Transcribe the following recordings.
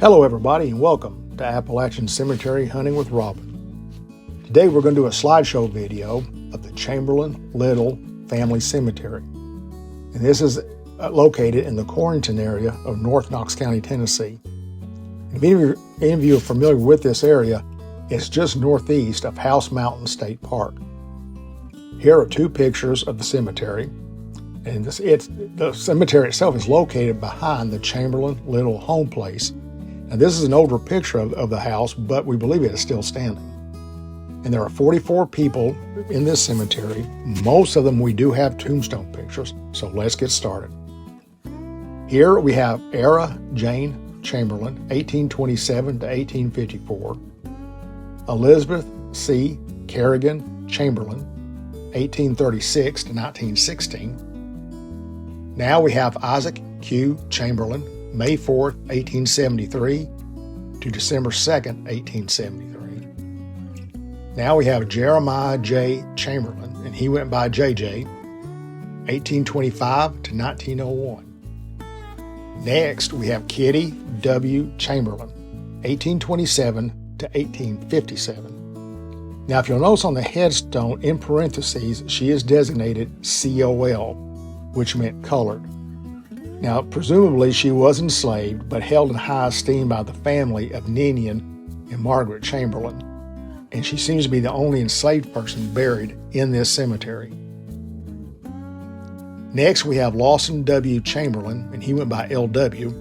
Hello everybody and welcome to Appalachian Cemetery Hunting with Robin. Today we're going to do a slideshow video of the Chamberlain-Little family cemetery. And this is located in the Corryton area of North Knox County, Tennessee. If any of you are familiar with this area, it's just northeast of House Mountain State Park. Here are two pictures of the cemetery. And the cemetery itself is located behind the Chamberlain-Little home place. Now, this is an older picture of the house, but we believe it is still standing. And there are 44 people in this cemetery. Most of them we do have tombstone pictures, so let's get started. Here we have Era Jane Chamberlain, 1827 to 1854. Elizabeth C. Kerrigan Chamberlain, 1836 to 1916. Now we have Isaac Q. Chamberlain, May 4th, 1873 to December 2nd, 1873. Now we have Jeremiah J. Chamberlain, and he went by JJ, 1825 to 1901. Next, we have Kitty W. Chamberlain, 1827 to 1857. Now, if you'll notice on the headstone, in parentheses, she is designated COL, which meant colored. Now, presumably she was enslaved, but held in high esteem by the family of Ninian and Margaret Chamberlain, and she seems to be the only enslaved person buried in this cemetery. Next, we have Lawson W. Chamberlain, and he went by LW,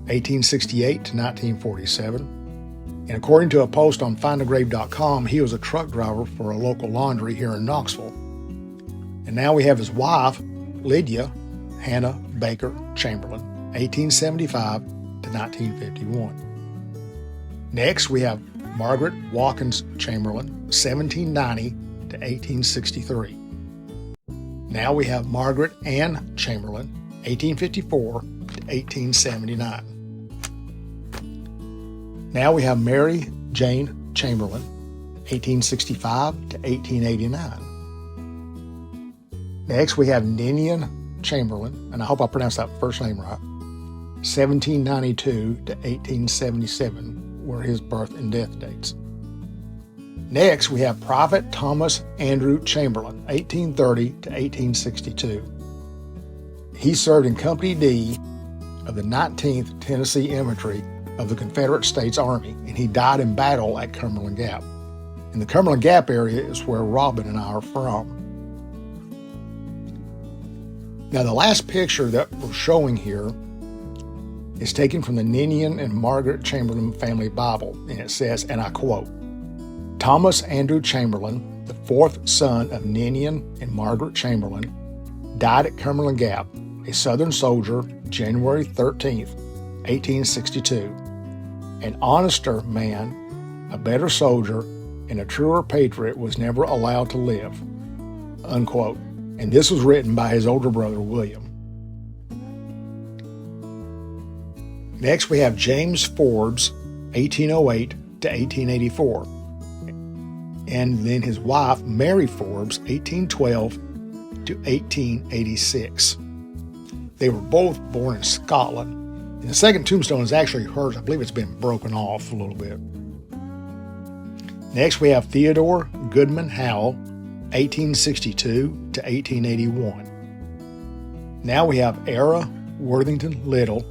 1868 to 1947. And according to a post on findagrave.com, he was a truck driver for a local laundry here in Knoxville. And now we have his wife, Lydia Hannah Baker Chamberlain, 1875 to 1951. Next, we have Margaret Watkins Chamberlain, 1790 to 1863. Now we have Margaret Ann Chamberlain, 1854 to 1879. Now we have Mary Jane Chamberlain, 1865 to 1889. Next, we have Ninian Chamberlain, and I hope I pronounced that first name right, 1792 to 1877 were his birth and death dates. Next, we have Private Thomas Andrew Chamberlain, 1830 to 1862. He served in Company D of the 19th Tennessee Infantry of the Confederate States Army, and he died in battle at Cumberland Gap. And the Cumberland Gap area is where Robin and I are from. Now, the last picture that we're showing here is taken from the Ninian and Margaret Chamberlain family Bible, and it says, and I quote, Thomas Andrew Chamberlain, the fourth son of Ninian and Margaret Chamberlain, died at Cumberland Gap, a Southern soldier, January 13th, 1862. An honester man, a better soldier, and a truer patriot was never allowed to live, unquote. And this was written by his older brother, William. Next, we have James Forbes, 1808 to 1884. And then his wife, Mary Forbes, 1812 to 1886. They were both born in Scotland. And the second tombstone is actually hers. I believe it's been broken off a little bit. Next, we have Theodore Goodman Howell, 1862 to 1881. Now we have Era Worthington Little,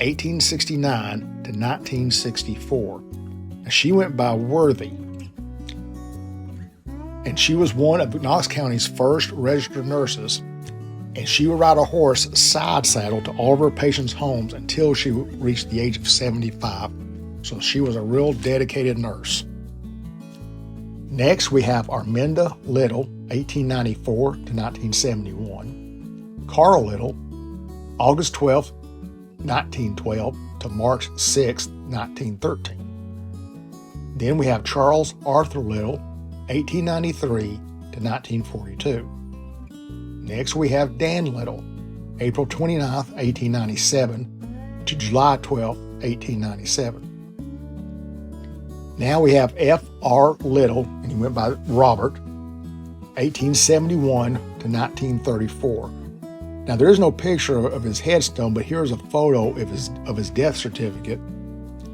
1869 to 1964. Now, she went by Worthy, and she was one of Knox County's first registered nurses, and she would ride a horse side saddle to all of her patients' homes until she reached the age of 75. So she was a real dedicated nurse. Next, we have Arminda Little, 1894 to 1971. Carl Little, August 12, 1912 to March 6, 1913. Then we have Charles Arthur Little, 1893 to 1942. Next, we have Dan Little, April 29, 1897 to July 12, 1897. Now we have F.R. Little, and he went by Robert, 1871 to 1934. Now, there is no picture of his headstone, but here's a photo of his death certificate.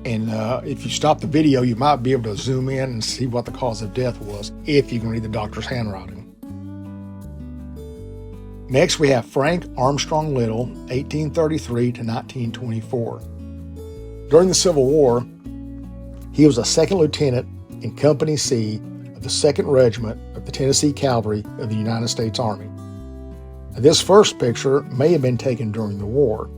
And if you stop the video, you might be able to zoom in and see what the cause of death was, if you can read the doctor's handwriting. Next, we have Frank Armstrong Little, 1833 to 1924. During the Civil War, he was a second lieutenant in Company C of the 2nd Regiment of the Tennessee Cavalry of the United States Army. Now, this first picture may have been taken during the war,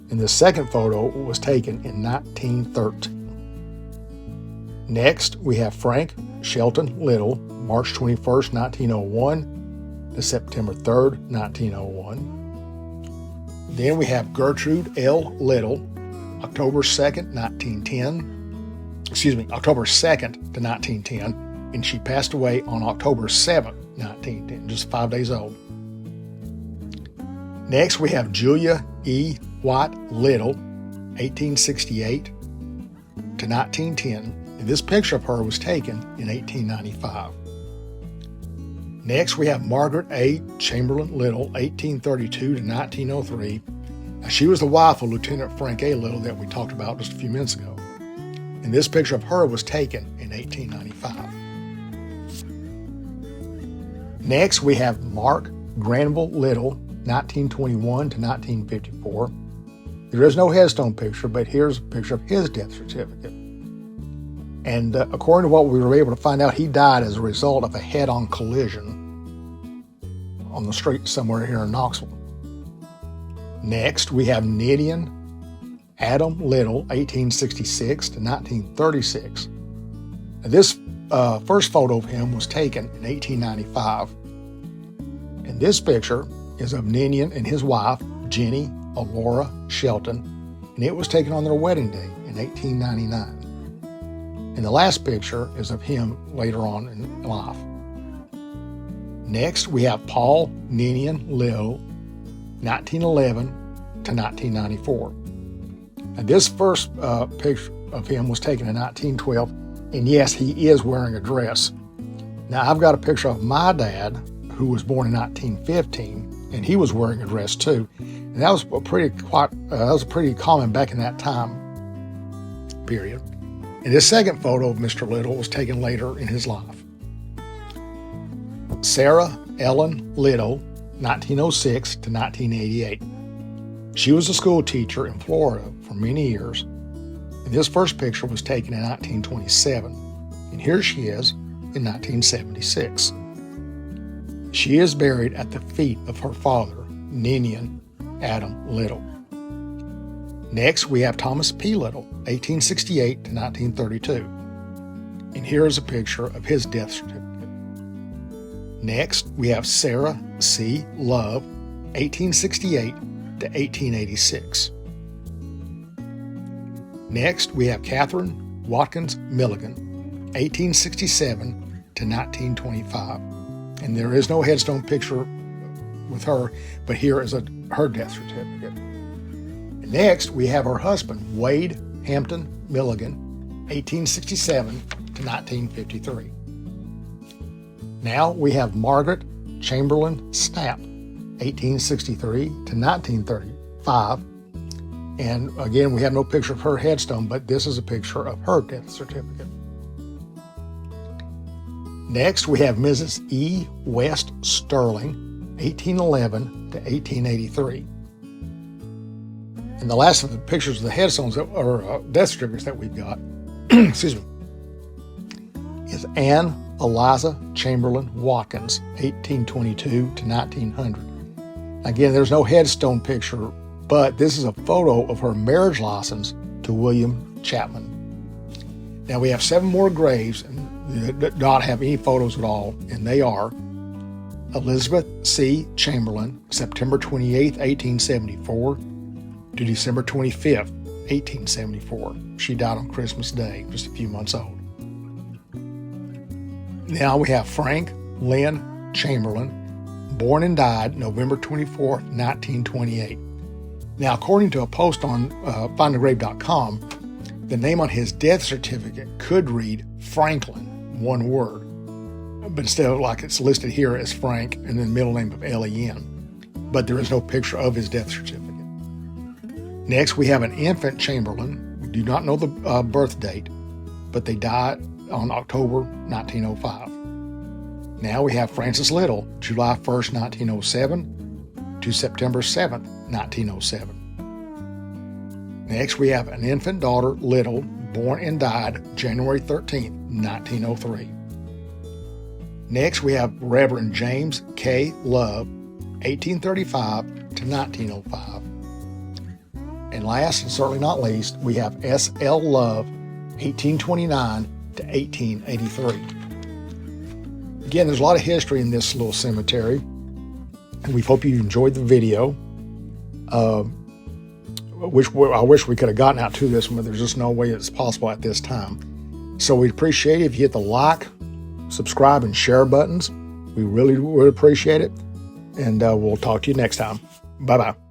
and the second photo was taken in 1913. Next, we have Frank Shelton Little, March 21st, 1901 to September 3rd, 1901. Then we have Gertrude L. Little, October 2nd, 1910. October 2nd to 1910, and she passed away on October 7th, 1910, just 5 days old. Next, we have Julia E. White Little, 1868 to 1910, and this picture of her was taken in 1895. Next, we have Margaret A. Chamberlain-Little, 1832 to 1903. Now, she was the wife of Lieutenant Frank A. Little that we talked about just a few minutes ago, and this picture of her was taken in 1895. Next, we have Mark Granville Little, 1921 to 1954. There is no headstone picture, but here's a picture of his death certificate. And according to what we were able to find out, he died as a result of a head-on collision on the street somewhere here in Knoxville. Next, we have Nidian Adam Little, 1866 to 1936. Now, this first photo of him was taken in 1895. And this picture is of Ninian and his wife, Jenny Alora Shelton, and it was taken on their wedding day in 1899. And the last picture is of him later on in life. Next, we have Paul Ninian Little, 1911 to 1994. And this first picture of him was taken in 1912, and yes, he is wearing a dress. Now, I've got a picture of my dad, who was born in 1915, and he was wearing a dress too. And that was pretty common back in that time period. And this second photo of Mr. Little was taken later in his life. Sarah Ellen Little, 1906 to 1988. She was a school teacher in Florida for many years, and this first picture was taken in 1927, and here she is in 1976. She is buried at the feet of her father, Ninian Adam Little. Next, we have Thomas P. Little, 1868 to 1932, and here is a picture of his death certificate. Next, we have Sarah C. Love, 1868 to 1886. Next, we have Catherine Watkins Milligan, 1867 to 1925. And there is no headstone picture with her, but here is her death certificate. And next, we have her husband, Wade Hampton Milligan, 1867 to 1953. Now we have Margaret Chamberlain Snap, 1863 to 1935. And again, we have no picture of her headstone, but this is a picture of her death certificate. Next, we have Mrs. E. West Sterling, 1811 to 1883. And the last of the pictures of the headstones or death certificates that we've got, excuse me, is Anne Eliza Chamberlain Watkins, 1822 to 1900. Again, there's no headstone picture, but this is a photo of her marriage license to William Chapman. Now we have 7 more graves and that don't have any photos at all, and they are Elizabeth C. Chamberlain, September 28, 1874 to December 25th, 1874. She died on Christmas Day, just a few months old. Now we have Frank Lynn Chamberlain, born and died November 24, 1928. Now, according to a post on findagrave.com, the name on his death certificate could read Franklin, one word, but instead of like it's listed here as Frank and then middle name of L-E-N, but there is no picture of his death certificate. Next, we have an infant Chamberlain do not know the birth date, but they died on October 1905. Now we have Francis Little, July 1st, 1907 to September 7th, 1907. Next, we have an infant daughter, Little, born and died January 13th, 1903. Next, we have Reverend James K. Love, 1835 to 1905. And last and certainly not least, we have S. L. Love, 1829 to 1883. Again, there's a lot of history in this little cemetery, and we hope you enjoyed the video. I wish we could have gotten out to this one, but there's just no way it's possible at this time. So we'd appreciate it if you hit the like, subscribe, and share buttons. We really would appreciate it. And we'll talk to you next time. Bye-bye.